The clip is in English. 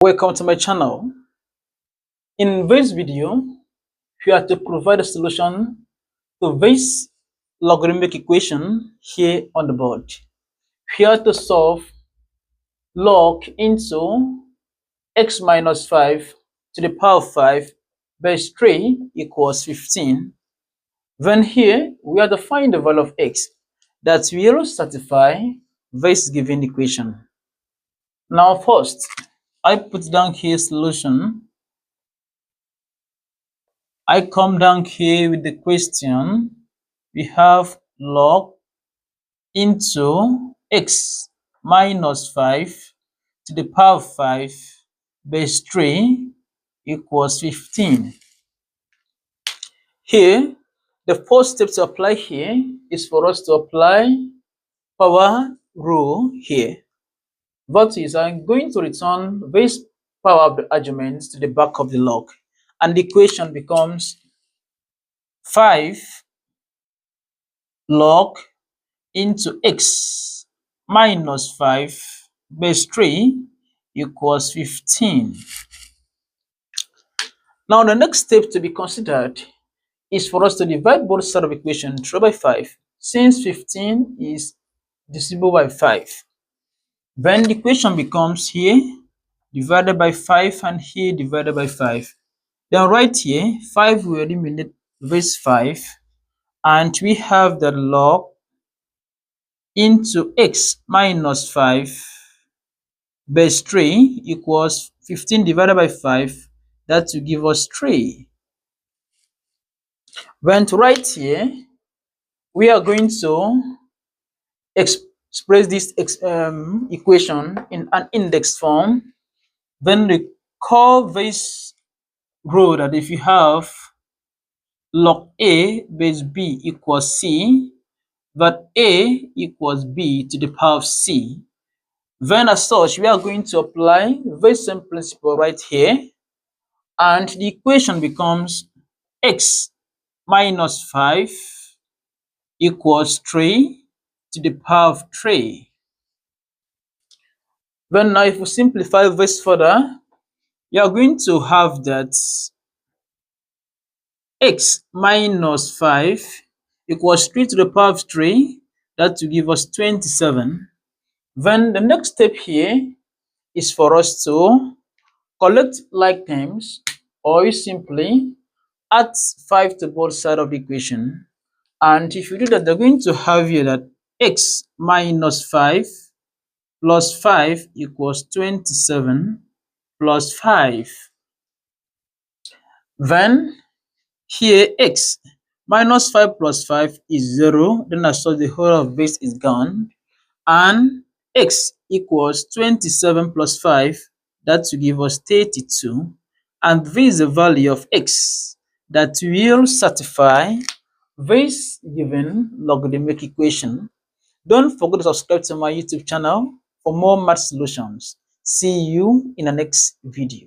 Welcome to my channel. In this video, we are to provide a solution to this logarithmic equation here on the board. We are to solve log into x minus 5 to the power of 5 base 3 equals 15. Then here, we are to find the value of x that will satisfy this given equation. Now first, I put down here solution. I come down here with the question. We have log into x minus 5 to the power of 5 base 3 equals 15. Here, the first step to apply here is for us to apply power rule here. That is, I'm going to return this power of the arguments to the back of the log, and the equation becomes 5 log into x minus 5 base 3 equals 15. Now the next step to be considered is for us to divide both sides of the equation 3 by 5, since 15 is divisible by 5. Then the equation becomes here divided by 5 and here divided by 5. Then right here, 5 will eliminate this 5, and we have the log into x minus 5 base 3 equals 15 divided by 5. That will give us 3. Then to write here, we are going to express this equation in an index form. Then we call this rule that if you have log a base b equals c, that a equals b to the power of c. Then as such, we are going to apply the same principle right here, and the equation becomes x minus 5 equals 3 to the power of 3. Then now if we simplify this further, we are going to have that x minus 5 equals 3 to the power of 3. That will give us 27. Then the next step here is for us to collect like terms, or you simply add 5 to both sides of the equation. And if you do that, they're going to have here that x minus 5 plus 5 equals 27 plus 5. Then here x minus 5 plus 5 is 0. Then as such, the whole of this is gone. And x equals 27 plus 5. That will give us 32. And this is the value of x that will satisfy this given logarithmic equation. Don't forget to subscribe to my YouTube channel for more math solutions. See you in the next video.